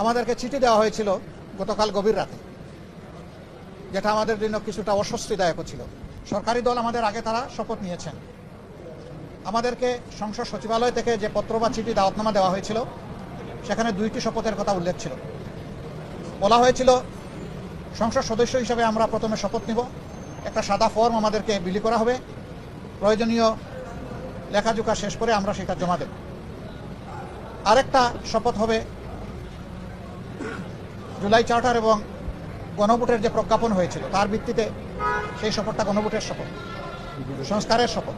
আমাদেরকে চিঠি দেওয়া হয়েছিল গতকাল গভীর রাতে, যেটা আমাদের জন্য কিছুটা অস্বস্তিদায়ক ছিল। সরকারি দল আমাদের আগে তারা শপথ নিয়েছেন। আমাদেরকে সংসদ সচিবালয় থেকে যে পত্র বা চিঠি দাওয়াতনামা দেওয়া হয়েছিল, সেখানে 2টি শপথের কথা উল্লেখ ছিল। বলা হয়েছিল সংসদ সদস্য হিসেবে আমরা প্রথমে শপথ নিব, একটা সাদা ফর্ম আমাদেরকে বিলি করা হবে, প্রয়োজনীয় লেখাজোখা শেষ করে আমরা সেটা জমা দেব। আরেকটা শপথ হবে জুলাই চার্টার এবং গণভোটের যে প্রজ্ঞাপন হয়েছিল তার ভিত্তিতে সেই শপথটা গণভোটের শপথ, সংস্কারের শপথ।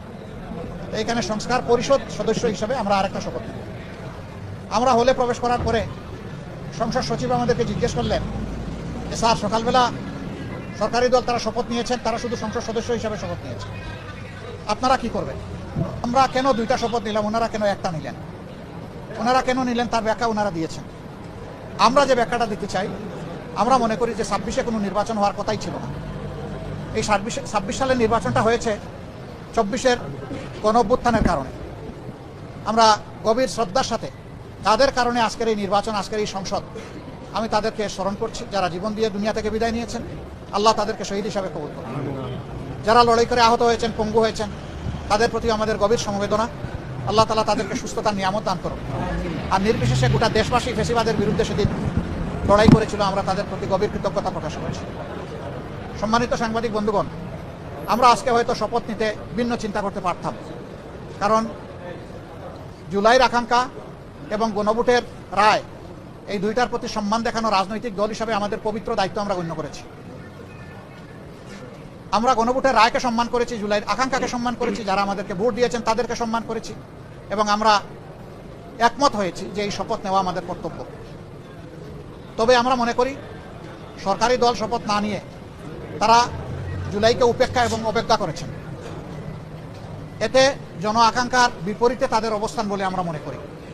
এইখানে সংস্কার পরিষদ সদস্য হিসেবে আমরা আরেকটা শপথ নেব। আমরা হলে প্রবেশ করার পরে সংসদ সচিব আমাদেরকে জিজ্ঞেস করলেন যে স্যার, সকালবেলা সরকারি দল তারা শপথ নিয়েছেন, তারা শুধু সংসদ সদস্য হিসাবে শপথ নিয়েছেন, আপনারা কি করবেন? আমরা কেন 2টা শপথ নিলাম, ওনারা কেন একটা নিলেন? ওনারা কেন নিলেন তার ব্যাখ্যা ওনারা দিয়েছেন। আমরা যে ব্যাখ্যাটা দিতে চাই, আমরা মনে করি যে 26-এ কোনো নির্বাচন হওয়ার কথাই ছিল না। এই 26 সালের নির্বাচনটা হয়েছে 24-এর গণঅভ্যুত্থানের কারণে। আমরা গভীর শ্রদ্ধার সাথে তাদের কারণে আজকের এই নির্বাচন, আজকের এই সংসদ, আমি তাদেরকে স্মরণ করছি, যারা জীবন দিয়ে দুনিয়া থেকে বিদায় নিয়েছেন। আল্লাহ তাদেরকে শহীদ হিসাবে কবুল করুন। যারা লড়াই করে আহত হয়েছেন, পঙ্গু হয়েছেন, তাদের প্রতি আমাদের গভীর সমবেদনা। আল্লাহ তাআলা তাদেরকে সুস্থতার নিয়ামত দান করুন। আর নির্বিশেষে গোটা দেশবাসী ফ্যাসিবাদের বিরুদ্ধে সেদিন লড়াই করেছিল, আমরা তাদের প্রতি গভীর কৃতজ্ঞতা প্রকাশ করছি। সম্মানিত সাংবাদিক বন্ধুগণ, আমরা আজকে হয়তো শপথ নিতে ভিন্ন চিন্তা করতে পারতাম, কারণ জুলাইয়ের আকাঙ্ক্ষা এবং গণভোটের রায়, এই 2টার প্রতি সম্মান দেখানো রাজনৈতিক দল হিসাবে আমাদের পবিত্র দায়িত্ব আমরা গণ্য করেছি। আমরা গণভোটের রায়কে সম্মান করেছি, জুলাইয়ের আকাঙ্ক্ষাকে সম্মান করেছি, যারা আমাদেরকে ভোট দিয়েছেন তাদেরকে সম্মান করেছি, এবং আমরা একমত হয়েছি যে এই শপথ নেওয়া আমাদের কর্তব্য। তবে আমরা মনে করি সরকারি দল শপথ না নিয়ে তারা জুলাইকে উপেক্ষা এবং অবজ্ঞা করেছেন। এতে জন আকাঙ্ক্ষার বিপরীতে তাদের অবস্থান বলে আমরা মনে করি।